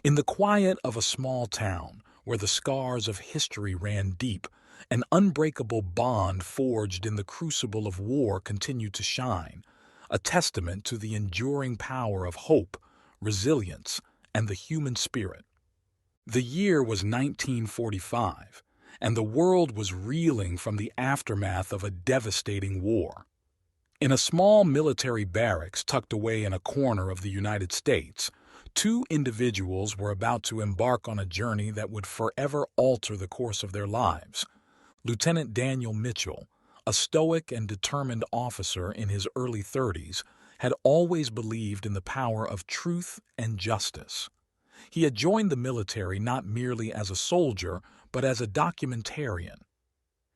In the quiet of a small town, where the scars of history ran deep, an unbreakable bond forged in the crucible of war continued to shine, a testament to the enduring power of hope, resilience, and the human spirit. The year was 1945, and the world was reeling from the aftermath of a devastating war. In a small military barracks tucked away in a corner of the United States, two individuals were about to embark on a journey that would forever alter the course of their lives. Lieutenant Daniel Mitchell, a stoic and determined officer in his early 30s, had always believed in the power of truth and justice. He had joined the military not merely as a soldier, but as a documentarian.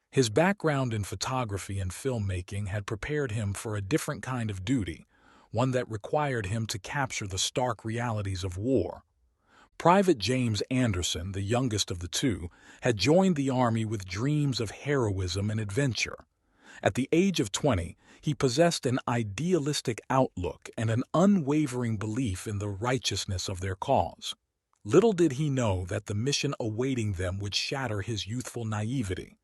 His background in photography and filmmaking had prepared him for a different kind of duty, one that required him to capture the stark realities of war. Private James Anderson, the youngest of the two, had joined the Army with dreams of heroism and adventure. At the age of 20, he possessed an idealistic outlook and an unwavering belief in the righteousness of their cause. Little did he know that the mission awaiting them would shatter his youthful naivety.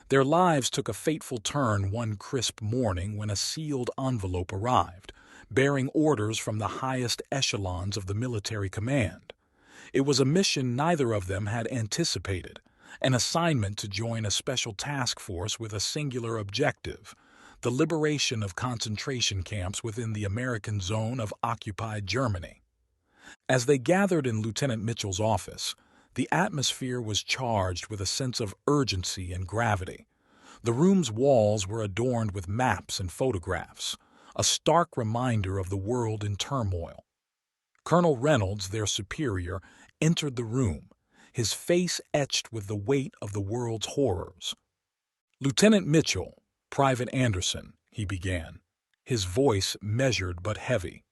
Their lives took a fateful turn one crisp morning when a sealed envelope arrived, bearing orders from the highest echelons of the military command. It was a mission neither of them had anticipated, an assignment to join a special task force with a singular objective: the liberation of concentration camps within the American zone of occupied Germany. As they gathered in Lieutenant Mitchell's office, the atmosphere was charged with a sense of urgency and gravity. The room's walls were adorned with maps and photographs, a stark reminder of the world in turmoil. Colonel Reynolds, their superior, entered the room, his face etched with the weight of the world's horrors. "Lieutenant Mitchell, Private Anderson," he began, his voice measured but heavy.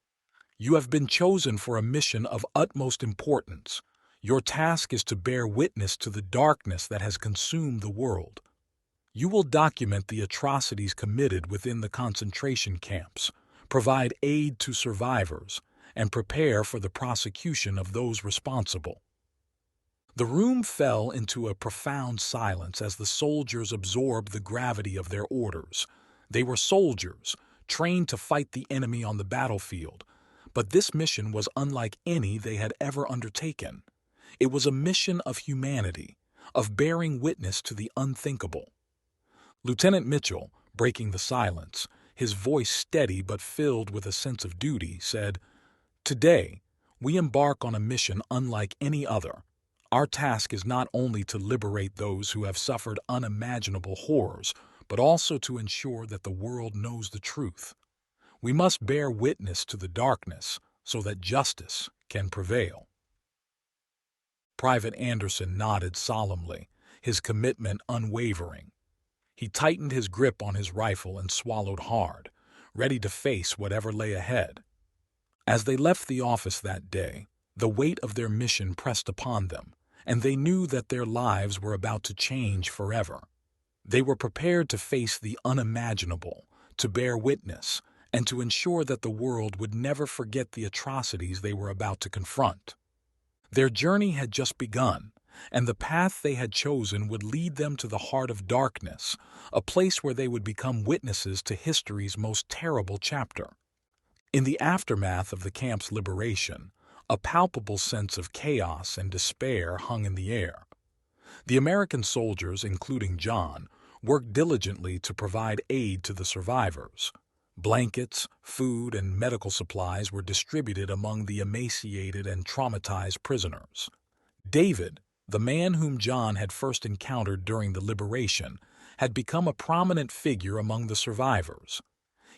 "You have been chosen for a mission of utmost importance. Your task is to bear witness to the darkness that has consumed the world. You will document the atrocities committed within the concentration camps, provide aid to survivors, and prepare for the prosecution of those responsible." The room fell into a profound silence as the soldiers absorbed the gravity of their orders. They were soldiers, trained to fight the enemy on the battlefield, but this mission was unlike any they had ever undertaken. It was a mission of humanity, of bearing witness to the unthinkable. Lieutenant Mitchell, breaking the silence, his voice steady but filled with a sense of duty, said, "Today, we embark on a mission unlike any other. Our task is not only to liberate those who have suffered unimaginable horrors, but also to ensure that the world knows the truth. We must bear witness to the darkness so that justice can prevail." Private Anderson nodded solemnly, his commitment unwavering. He tightened his grip on his rifle and swallowed hard, ready to face whatever lay ahead. As they left the office that day, the weight of their mission pressed upon them, and they knew that their lives were about to change forever. They were prepared to face the unimaginable, to bear witness, and to ensure that the world would never forget the atrocities they were about to confront. Their journey had just begun, and the path they had chosen would lead them to the heart of darkness, a place where they would become witnesses to history's most terrible chapter. In the aftermath of the camp's liberation, a palpable sense of chaos and despair hung in the air. The American soldiers, including John, worked diligently to provide aid to the survivors. Blankets, food, and medical supplies were distributed among the emaciated and traumatized prisoners. David, the man whom John had first encountered during the liberation, had become a prominent figure among the survivors.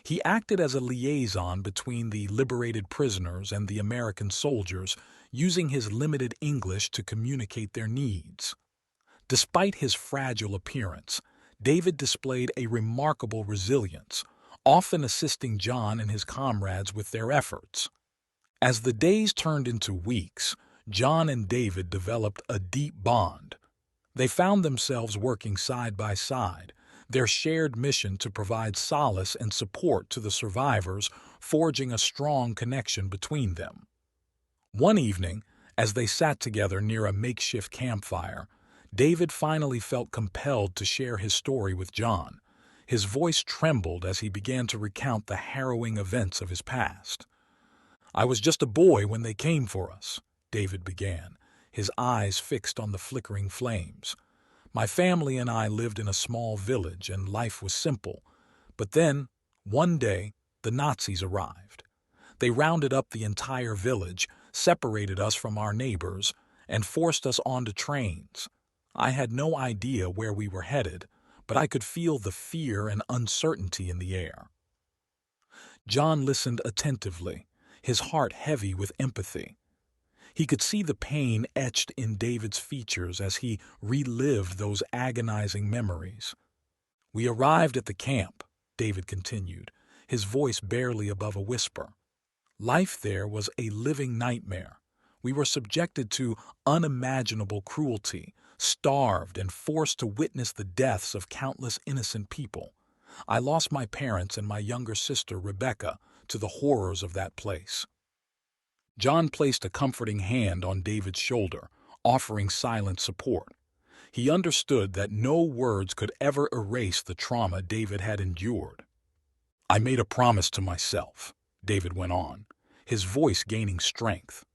He acted as a liaison between the liberated prisoners and the American soldiers, using his limited English to communicate their needs. Despite his fragile appearance, David displayed a remarkable resilience, often assisting John and his comrades with their efforts. As the days turned into weeks, John and David developed a deep bond. They found themselves working side by side, their shared mission to provide solace and support to the survivors, forging a strong connection between them. One evening, As they sat together near a makeshift campfire, David finally felt compelled to share his story with John. His voice trembled as he began to recount the harrowing events of his past. "I was just a boy when they came for us," David began, his eyes fixed on the flickering flames. "My family and I lived in a small village and life was simple. But then, one day, the Nazis arrived. They rounded up the entire village, separated us from our neighbors, and forced us onto trains. I had no idea where we were headed, but I could feel the fear and uncertainty in the air." John listened attentively, his heart heavy with empathy. He could see the pain etched in David's features as he relived those agonizing memories. "We arrived at the camp," David continued, his voice barely above a whisper. "Life there was a living nightmare. We were subjected to unimaginable cruelty, starved and forced to witness the deaths of countless innocent people. I lost my parents and my younger sister, Rebecca, to the horrors of that place." John placed a comforting hand on David's shoulder, offering silent support. He understood that no words could ever erase the trauma David had endured. "I made a promise to myself," David went on, his voice gaining strength.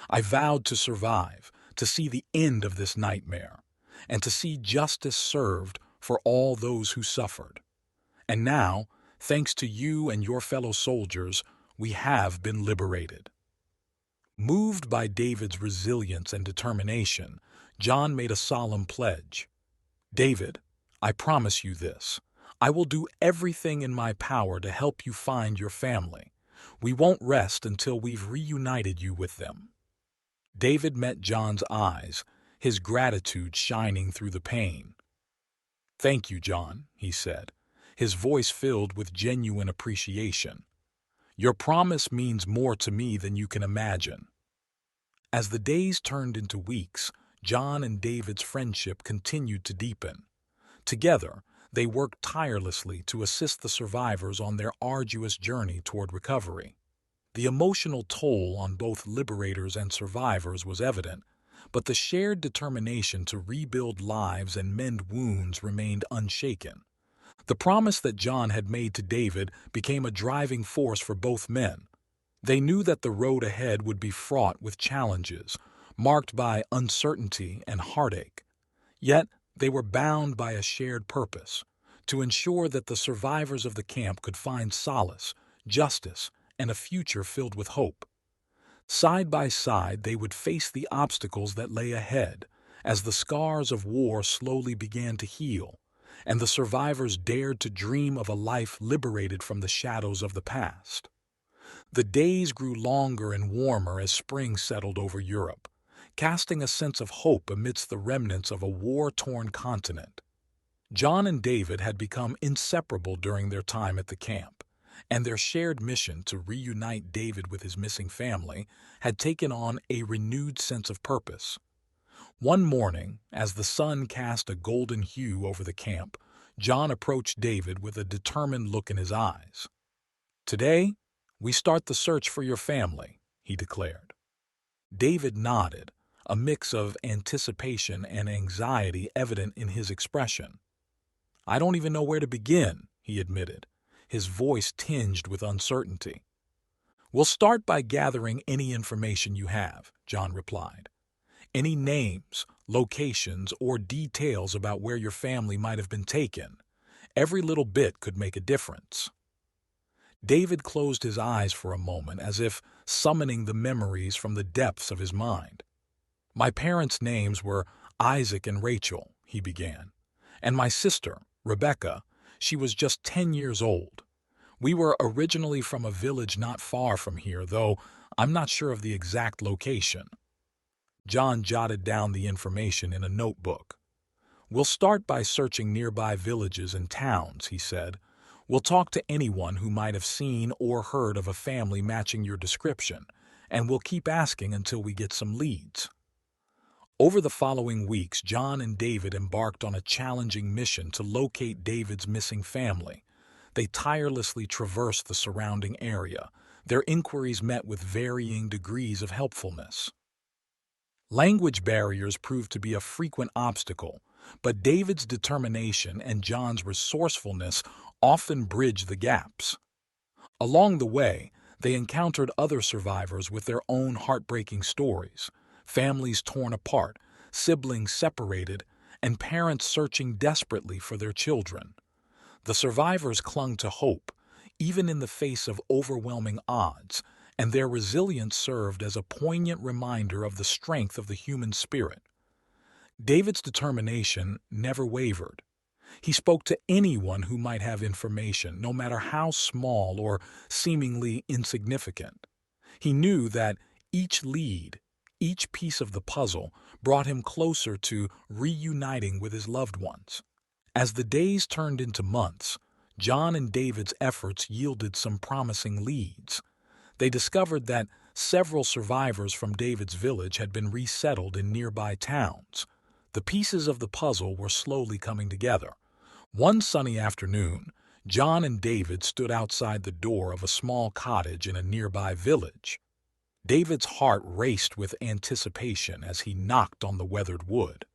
"I vowed to survive, to see the end of this nightmare, and to see justice served for all those who suffered. And now, thanks to you and your fellow soldiers, we have been liberated." Moved by David's resilience and determination, John made a solemn pledge. "David, I promise you this. I will do everything in my power to help you find your family. We won't rest until we've reunited you with them." David met John's eyes, his gratitude shining through the pain. "Thank you, John," he said, his voice filled with genuine appreciation. "Your promise means more to me than you can imagine." As the days turned into weeks, John and David's friendship continued to deepen. Together, they worked tirelessly to assist the survivors on their arduous journey toward recovery. The emotional toll on both liberators and survivors was evident, but the shared determination to rebuild lives and mend wounds remained unshaken. The promise that John had made to David became a driving force for both men. They knew that the road ahead would be fraught with challenges, marked by uncertainty and heartache. Yet, they were bound by a shared purpose, to ensure that the survivors of the camp could find solace, justice, and a future filled with hope. Side by side, they would face the obstacles that lay ahead, as the scars of war slowly began to heal, and the survivors dared to dream of a life liberated from the shadows of the past. The days grew longer and warmer as spring settled over Europe, casting a sense of hope amidst the remnants of a war-torn continent. John and David had become inseparable during their time at the camp, and their shared mission to reunite David with his missing family had taken on a renewed sense of purpose. One morning, as the sun cast a golden hue over the camp, John approached David with a determined look in his eyes. "Today, we start the search for your family," he declared. David nodded, a mix of anticipation and anxiety evident in his expression. "I don't even know where to begin," he admitted, his voice tinged with uncertainty. "We'll start by gathering any information you have," John replied. "Any names, locations, or details about where your family might have been taken. Every little bit could make a difference." David closed his eyes for a moment as if summoning the memories from the depths of his mind. "My parents' names were Isaac and Rachel," he began, "and my sister, Rebecca, she was just 10 years old. We were originally from a village not far from here, though I'm not sure of the exact location." John jotted down the information in a notebook. "We'll start by searching nearby villages and towns," he said. "We'll talk to anyone who might have seen or heard of a family matching your description, and we'll keep asking until we get some leads." Over the following weeks, John and David embarked on a challenging mission to locate David's missing family. They tirelessly traversed the surrounding area, their inquiries met with varying degrees of helpfulness. Language barriers proved to be a frequent obstacle, but David's determination and John's resourcefulness often bridged the gaps. Along the way, they encountered other survivors with their own heartbreaking stories, families torn apart, siblings separated, and parents searching desperately for their children. The survivors clung to hope, even in the face of overwhelming odds, and their resilience served as a poignant reminder of the strength of the human spirit. David's determination never wavered. He spoke to anyone who might have information, no matter how small or seemingly insignificant. He knew that each lead, each piece of the puzzle, brought him closer to reuniting with his loved ones. As the days turned into months, John and David's efforts yielded some promising leads. They discovered that several survivors from David's village had been resettled in nearby towns. The pieces of the puzzle were slowly coming together. One sunny afternoon, John and David stood outside the door of a small cottage in a nearby village. David's heart raced with anticipation as he knocked on the weathered wood.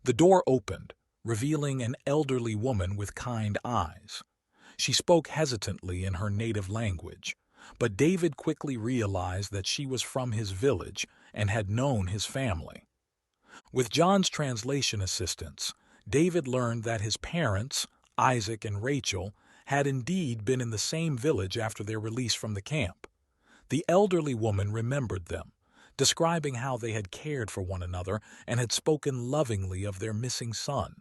The door opened, revealing an elderly woman with kind eyes. She spoke hesitantly in her native language, but David quickly realized that she was from his village and had known his family. With John's translation assistance, David learned that his parents, Isaac and Rachel, had indeed been in the same village after their release from the camp. The elderly woman remembered them, describing how they had cared for one another and had spoken lovingly of their missing son.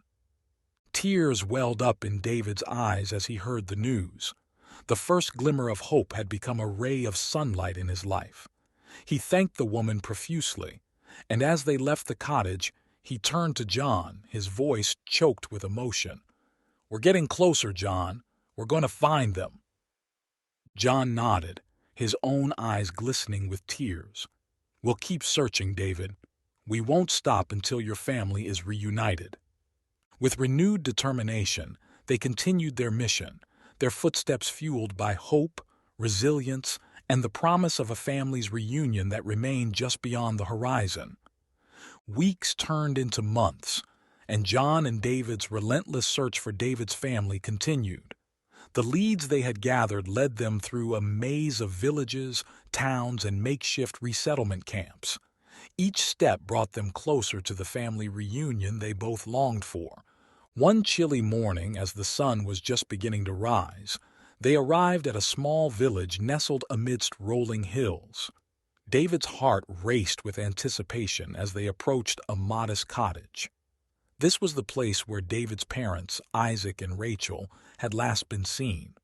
Tears welled up in David's eyes as he heard the news. The first glimmer of hope had become a ray of sunlight in his life. He thanked the woman profusely, and as they left the cottage, he turned to John, his voice choked with emotion. "We're getting closer, John. We're going to find them." John nodded, his own eyes glistening with tears. "We'll keep searching, David. We won't stop until your family is reunited." With renewed determination, they continued their mission, their footsteps fueled by hope, resilience, and the promise of a family's reunion that remained just beyond the horizon. Weeks turned into months, and John and David's relentless search for David's family continued. The leads they had gathered led them through a maze of villages, towns, and makeshift resettlement camps. Each step brought them closer to the family reunion they both longed for. One chilly morning, as the sun was just beginning to rise, they arrived at a small village nestled amidst rolling hills. David's heart raced with anticipation as they approached a modest cottage. This was the place where David's parents, Isaac and Rachel, had last been seen.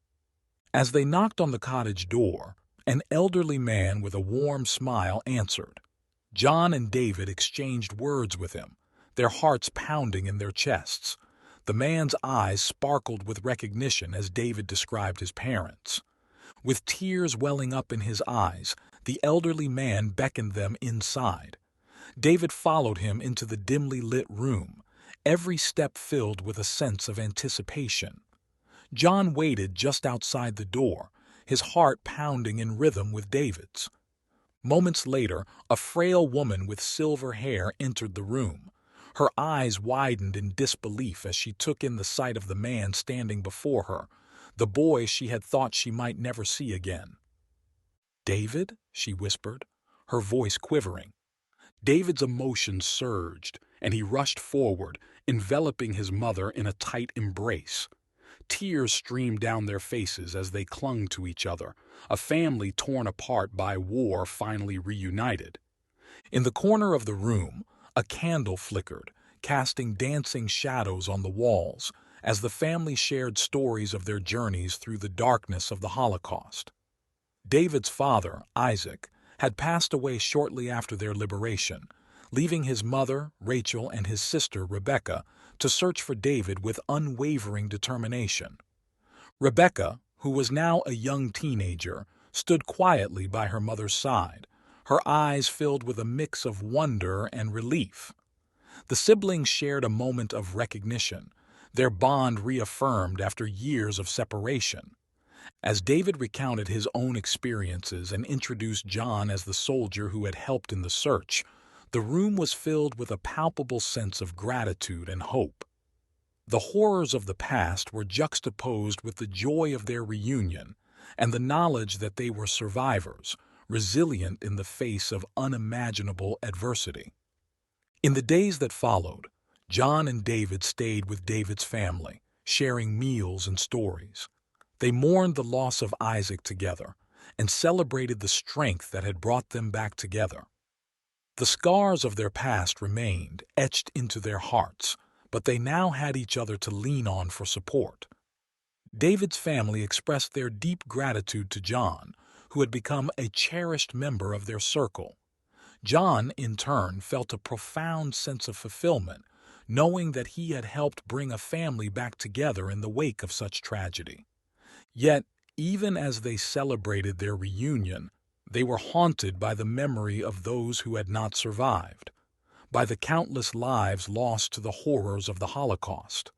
As they knocked on the cottage door, an elderly man with a warm smile answered. John and David exchanged words with him, their hearts pounding in their chests. The man's eyes sparkled with recognition as David described his parents. With tears welling up in his eyes, the elderly man beckoned them inside. David followed him into the dimly lit room, every step filled with a sense of anticipation. John waited just outside the door, his heart pounding in rhythm with David's. Moments later, a frail woman with silver hair entered the room. Her eyes widened in disbelief as she took in the sight of the man standing before her, the boy she had thought she might never see again. "David?" she whispered, her voice quivering. David's emotions surged, and he rushed forward, enveloping his mother in a tight embrace. Tears streamed down their faces as they clung to each other, a family torn apart by war finally reunited. In the corner of the room, a candle flickered, casting dancing shadows on the walls, as the family shared stories of their journeys through the darkness of the Holocaust. David's father, Isaac, had passed away shortly after their liberation, leaving his mother, Rachel, and his sister, Rebecca, to search for David with unwavering determination. Rebecca, who was now a young teenager, stood quietly by her mother's side, her eyes filled with a mix of wonder and relief. The siblings shared a moment of recognition, their bond reaffirmed after years of separation. As David recounted his own experiences and introduced John as the soldier who had helped in the search, The room was filled with a palpable sense of gratitude and hope. The horrors of the past were juxtaposed with the joy of their reunion and the knowledge that they were survivors, resilient in the face of unimaginable adversity. In the days that followed, John and David stayed with David's family, sharing meals and stories. They mourned the loss of Isaac together and celebrated the strength that had brought them back together. The scars of their past remained etched into their hearts, but they now had each other to lean on for support. David's family expressed their deep gratitude to John, who had become a cherished member of their circle. John, in turn, felt a profound sense of fulfillment, knowing that he had helped bring a family back together in the wake of such tragedy. Yet, even as they celebrated their reunion, they were haunted by the memory of those who had not survived, by the countless lives lost to the horrors of the Holocaust.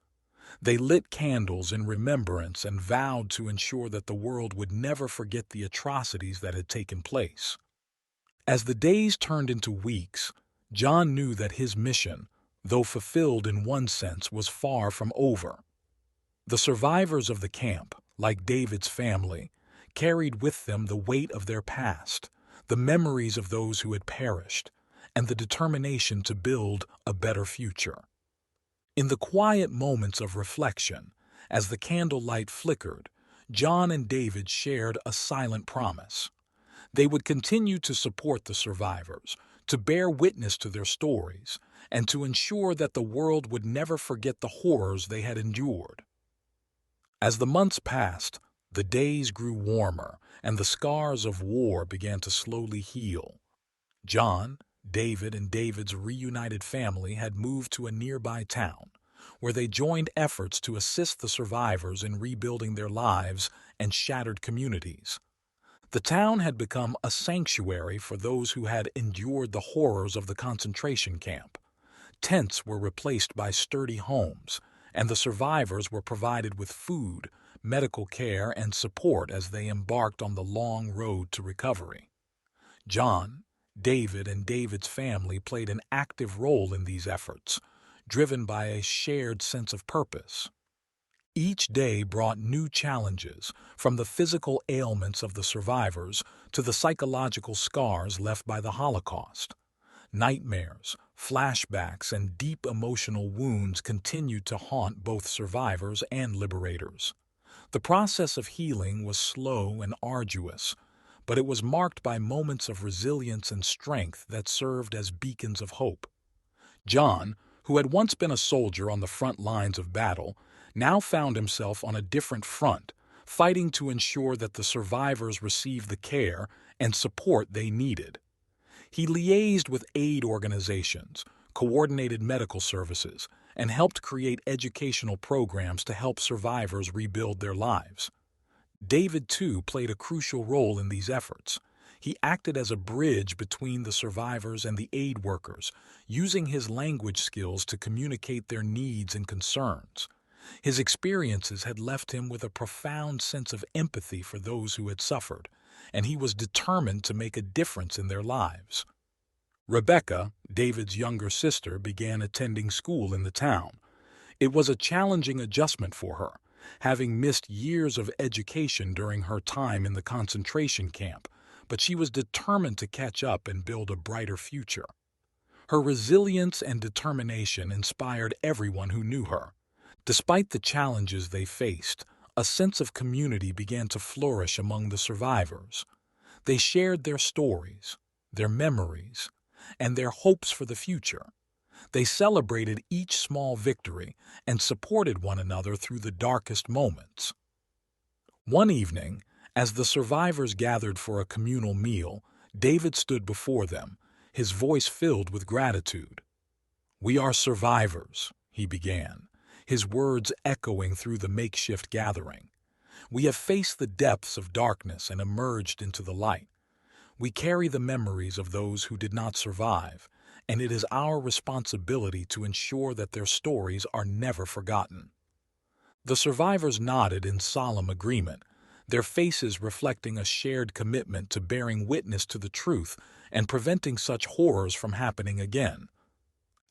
They lit candles in remembrance and vowed to ensure that the world would never forget the atrocities that had taken place. As the days turned into weeks, John knew that his mission, though fulfilled in one sense, was far from over. The survivors of the camp, like David's family, carried with them the weight of their past, the memories of those who had perished, and the determination to build a better future. In the quiet moments of reflection, as the candlelight flickered, John and David shared a silent promise. They would continue to support the survivors, to bear witness to their stories, and to ensure that the world would never forget the horrors they had endured. As the months passed, the days grew warmer, and the scars of war began to slowly heal. John, David, and David's reunited family had moved to a nearby town, where they joined efforts to assist the survivors in rebuilding their lives and shattered communities. The town had become a sanctuary for those who had endured the horrors of the concentration camp. Tents were replaced by sturdy homes, and the survivors were provided with food, medical care, and support as they embarked on the long road to recovery. John, David, and David's family played an active role in these efforts, driven by a shared sense of purpose. Each day brought new challenges, from the physical ailments of the survivors to the psychological scars left by the Holocaust. Nightmares, flashbacks, and deep emotional wounds continued to haunt both survivors and liberators. The process of healing was slow and arduous, but it was marked by moments of resilience and strength that served as beacons of hope. John, who had once been a soldier on the front lines of battle, now found himself on a different front, fighting to ensure that the survivors received the care and support they needed. He liaised with aid organizations, coordinated medical services, and helped create educational programs to help survivors rebuild their lives. David, too, played a crucial role in these efforts. He acted as a bridge between the survivors and the aid workers, using his language skills to communicate their needs and concerns. His experiences had left him with a profound sense of empathy for those who had suffered, and he was determined to make a difference in their lives. Rebecca, David's younger sister, began attending school in the town. It was a challenging adjustment for her, having missed years of education during her time in the concentration camp, but she was determined to catch up and build a brighter future. Her resilience and determination inspired everyone who knew her. Despite the challenges they faced, a sense of community began to flourish among the survivors. They shared their stories, their memories, and their hopes for the future. They celebrated each small victory and supported one another through the darkest moments. One evening, as the survivors gathered for a communal meal, David stood before them, his voice filled with gratitude. "We are survivors," he began, his words echoing through the makeshift gathering. "We have faced the depths of darkness and emerged into the light. We carry the memories of those who did not survive, and it is our responsibility to ensure that their stories are never forgotten." The survivors nodded in solemn agreement, their faces reflecting a shared commitment to bearing witness to the truth and preventing such horrors from happening again.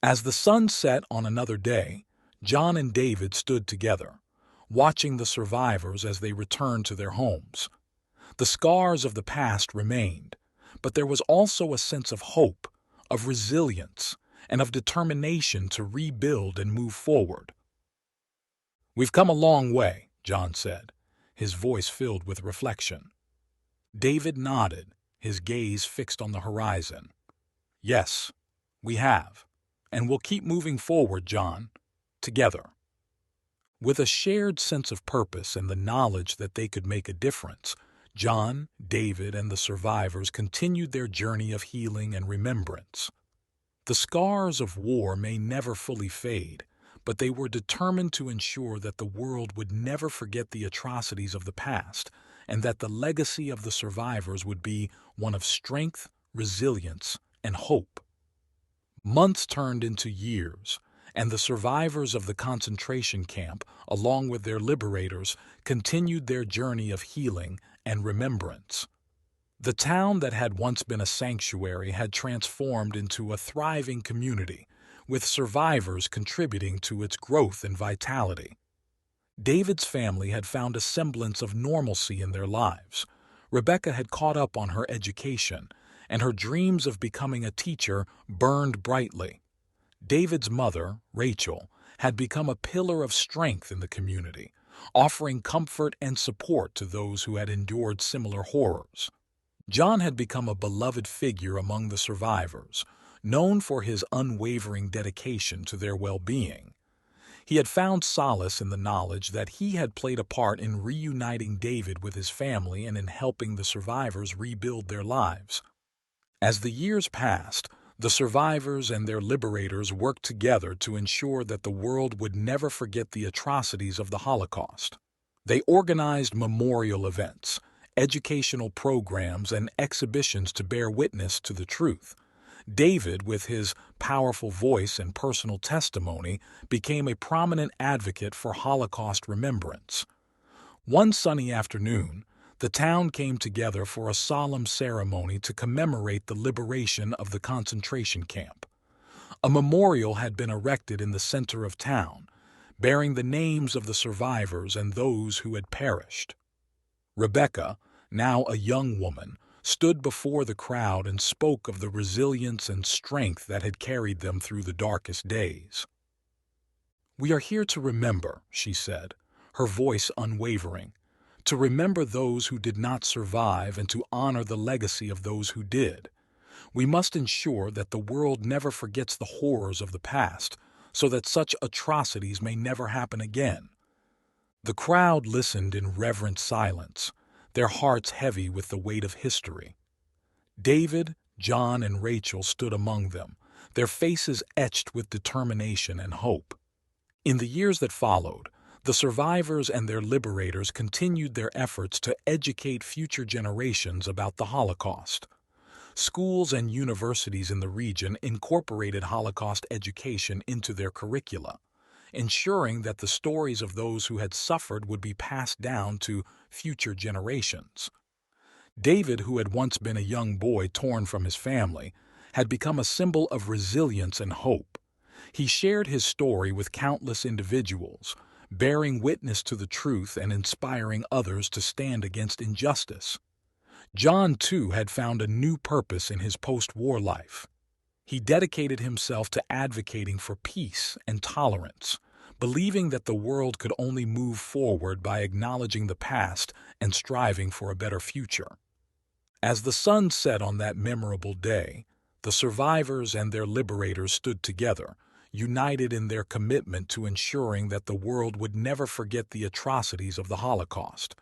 As the sun set on another day, John and David stood together, watching the survivors as they returned to their homes. The scars of the past remained, but there was also a sense of hope, of resilience, and of determination to rebuild and move forward. "We've come a long way," John said, his voice filled with reflection. David nodded, his gaze fixed on the horizon. "Yes, we have, and we'll keep moving forward, John, together." With a shared sense of purpose and the knowledge that they could make a difference, John, David, and the survivors continued their journey of healing and remembrance. The scars of war may never fully fade, but they were determined to ensure that the world would never forget the atrocities of the past, and that the legacy of the survivors would be one of strength, resilience, and hope. Months turned into years, and the survivors of the concentration camp, along with their liberators, continued their journey of healing and remembrance. The town that had once been a sanctuary had transformed into a thriving community, with survivors contributing to its growth and vitality. David's family had found a semblance of normalcy in their lives. Rebecca had caught up on her education, and her dreams of becoming a teacher burned brightly. David's mother, Rachel, had become a pillar of strength in the community, offering comfort and support to those who had endured similar horrors. John had become a beloved figure among the survivors, known for his unwavering dedication to their well-being. He had found solace in the knowledge that he had played a part in reuniting David with his family and in helping the survivors rebuild their lives. As the years passed, the survivors and their liberators worked together to ensure that the world would never forget the atrocities of the Holocaust. They organized memorial events, educational programs, and exhibitions to bear witness to the truth. David, with his powerful voice and personal testimony, became a prominent advocate for Holocaust remembrance. One sunny afternoon, the town came together for a solemn ceremony to commemorate the liberation of the concentration camp. A memorial had been erected in the center of town, bearing the names of the survivors and those who had perished. Rebecca, now a young woman, stood before the crowd and spoke of the resilience and strength that had carried them through the darkest days. "We are here to remember," she said, her voice unwavering, "to remember those who did not survive and to honor the legacy of those who did. We must ensure that the world never forgets the horrors of the past, so that such atrocities may never happen again." The crowd listened in reverent silence, their hearts heavy with the weight of history. David, John, and Rachel stood among them, their faces etched with determination and hope. In the years that followed, the survivors and their liberators continued their efforts to educate future generations about the Holocaust. Schools and universities in the region incorporated Holocaust education into their curricula, ensuring that the stories of those who had suffered would be passed down to future generations. David, who had once been a young boy torn from his family, had become a symbol of resilience and hope. He shared his story with countless individuals, bearing witness to the truth and inspiring others to stand against injustice. John, too, had found a new purpose in his post-war life. He dedicated himself to advocating for peace and tolerance, believing that the world could only move forward by acknowledging the past and striving for a better future. As the sun set on that memorable day, the survivors and their liberators stood together, united in their commitment to ensuring that the world would never forget the atrocities of the Holocaust.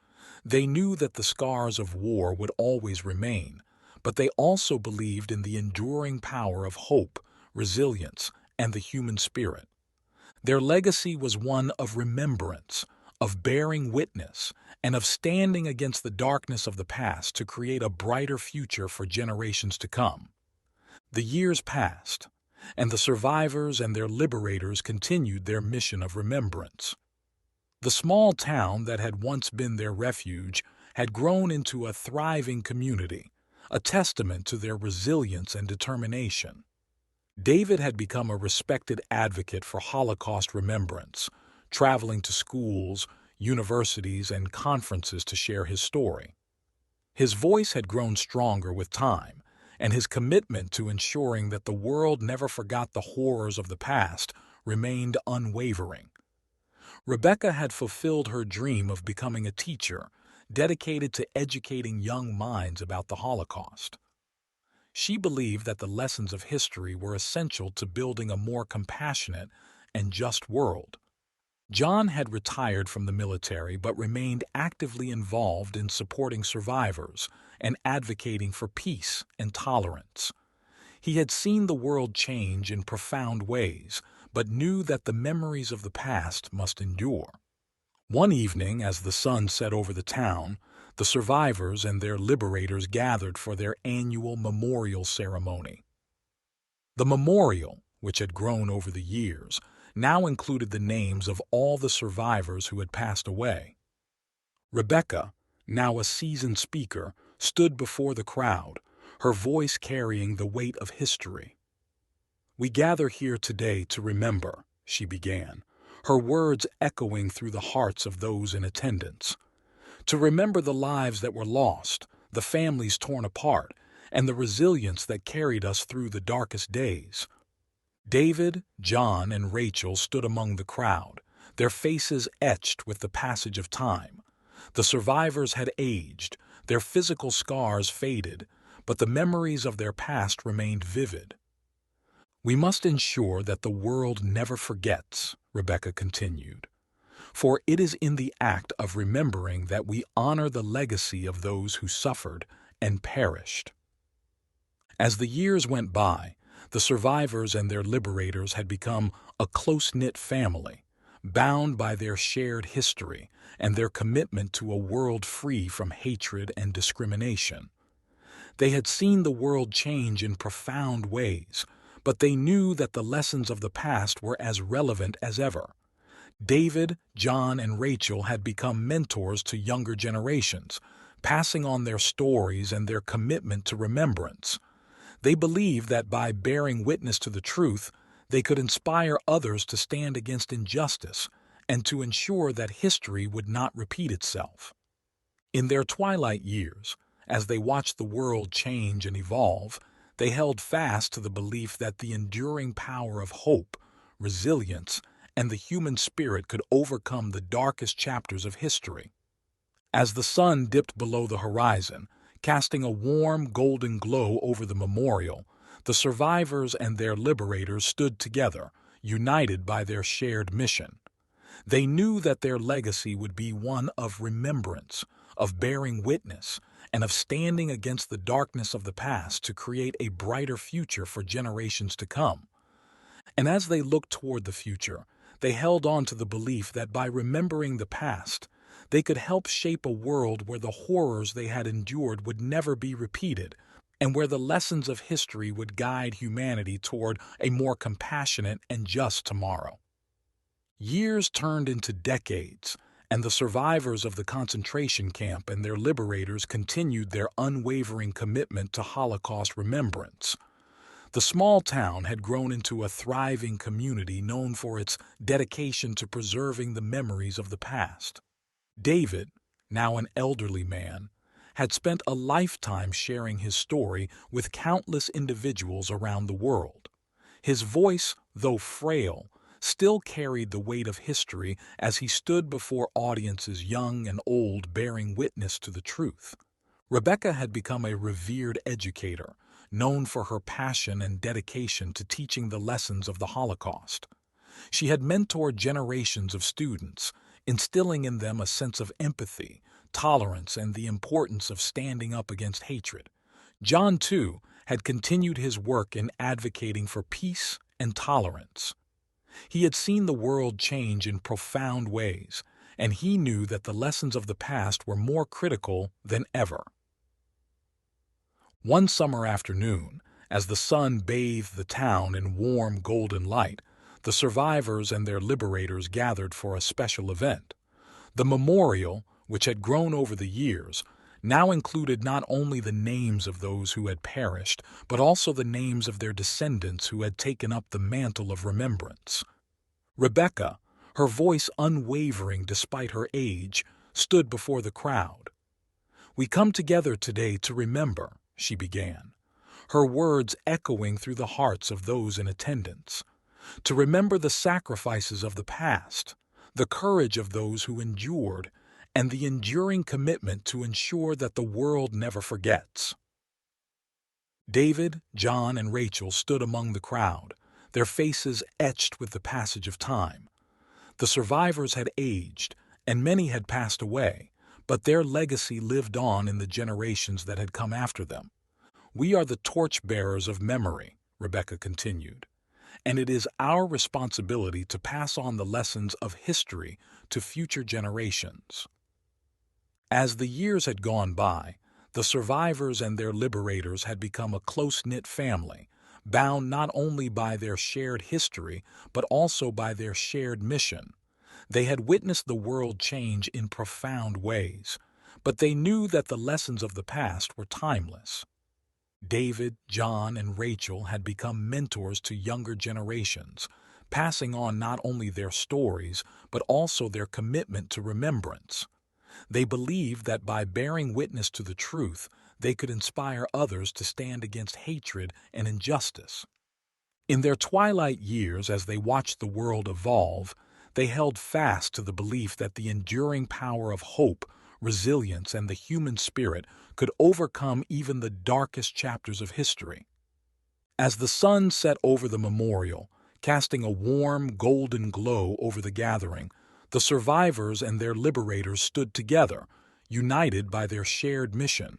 They knew that the scars of war would always remain, but they also believed in the enduring power of hope, resilience, and the human spirit. Their legacy was one of remembrance, of bearing witness, and of standing against the darkness of the past to create a brighter future for generations to come. The years passed, and the survivors and their liberators continued their mission of remembrance. The small town that had once been their refuge had grown into a thriving community, a testament to their resilience and determination. David had become a respected advocate for Holocaust remembrance, traveling to schools, universities, and conferences to share his story. His voice had grown stronger with time, and his commitment to ensuring that the world never forgot the horrors of the past remained unwavering. Rebecca had fulfilled her dream of becoming a teacher, dedicated to educating young minds about the Holocaust. She believed that the lessons of history were essential to building a more compassionate and just world. John had retired from the military but remained actively involved in supporting survivors and advocating for peace and tolerance. He had seen the world change in profound ways, but knew that the memories of the past must endure. One evening, as the sun set over the town, the survivors and their liberators gathered for their annual memorial ceremony. The memorial, which had grown over the years, now included the names of all the survivors who had passed away. Rebecca, now a seasoned speaker, stood before the crowd, her voice carrying the weight of history. "We gather here today to remember," she began, her words echoing through the hearts of those in attendance. "To remember the lives that were lost, the families torn apart, and the resilience that carried us through the darkest days." David, John, and Rachel stood among the crowd, their faces etched with the passage of time. The survivors had aged, their physical scars faded, but the memories of their past remained vivid. "We must ensure that the world never forgets," Rebecca continued, "for it is in the act of remembering that we honor the legacy of those who suffered and perished." As the years went by, the survivors and their liberators had become a close-knit family, bound by their shared history and their commitment to a world free from hatred and discrimination. They had seen the world change in profound ways, but they knew that the lessons of the past were as relevant as ever. David, John, and Rachel had become mentors to younger generations, passing on their stories and their commitment to remembrance. They believed that by bearing witness to the truth, they could inspire others to stand against injustice and to ensure that history would not repeat itself. In their twilight years, as they watched the world change and evolve, they held fast to the belief that the enduring power of hope, resilience, and the human spirit could overcome the darkest chapters of history. As the sun dipped below the horizon, casting a warm golden glow over the memorial, the survivors and their liberators stood together, united by their shared mission. They knew that their legacy would be one of remembrance, of bearing witness, and of standing against the darkness of the past to create a brighter future for generations to come. And as they looked toward the future, they held on to the belief that by remembering the past, they could help shape a world where the horrors they had endured would never be repeated, and where the lessons of history would guide humanity toward a more compassionate and just tomorrow. Years turned into decades, and the survivors of the concentration camp and their liberators continued their unwavering commitment to Holocaust remembrance. The small town had grown into a thriving community known for its dedication to preserving the memories of the past. David, now an elderly man, had spent a lifetime sharing his story with countless individuals around the world. His voice, though frail, still carried the weight of history as he stood before audiences young and old bearing witness to the truth. Rebecca had become a revered educator, known for her passion and dedication to teaching the lessons of the Holocaust. She had mentored generations of students, instilling in them a sense of empathy, tolerance, and the importance of standing up against hatred. John, too, had continued his work in advocating for peace and tolerance. He had seen the world change in profound ways, and he knew that the lessons of the past were more critical than ever. One summer afternoon, as the sun bathed the town in warm golden light, the survivors and their liberators gathered for a special event. The memorial, which had grown over the years, now included not only the names of those who had perished, but also the names of their descendants who had taken up the mantle of remembrance. Rebecca, her voice unwavering despite her age, stood before the crowd. "We come together today to remember," she began, her words echoing through the hearts of those in attendance. "To remember the sacrifices of the past, the courage of those who endured, and the enduring commitment to ensure that the world never forgets." David, John, and Rachel stood among the crowd, their faces etched with the passage of time. The survivors had aged, and many had passed away, but their legacy lived on in the generations that had come after them. "We are the torchbearers of memory," Rebecca continued, "and it is our responsibility to pass on the lessons of history to future generations." As the years had gone by, the survivors and their liberators had become a close-knit family, bound not only by their shared history, but also by their shared mission. They had witnessed the world change in profound ways, but they knew that the lessons of the past were timeless. David, John, and Rachel had become mentors to younger generations, passing on not only their stories, but also their commitment to remembrance. They believed that by bearing witness to the truth, they could inspire others to stand against hatred and injustice. In their twilight years, as they watched the world evolve, they held fast to the belief that the enduring power of hope, resilience, and the human spirit could overcome even the darkest chapters of history. As the sun set over the memorial, casting a warm, golden glow over the gathering, the survivors and their liberators stood together, united by their shared mission.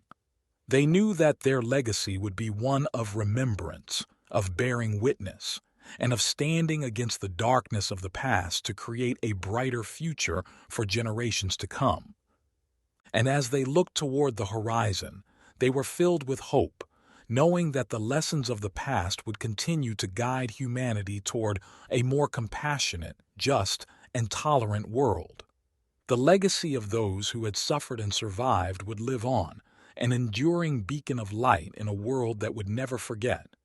They knew that their legacy would be one of remembrance, of bearing witness, and of standing against the darkness of the past to create a brighter future for generations to come. And as they looked toward the horizon, they were filled with hope, knowing that the lessons of the past would continue to guide humanity toward a more compassionate, just, and tolerant world. The legacy of those who had suffered and survived would live on, an enduring beacon of light in a world that would never forget.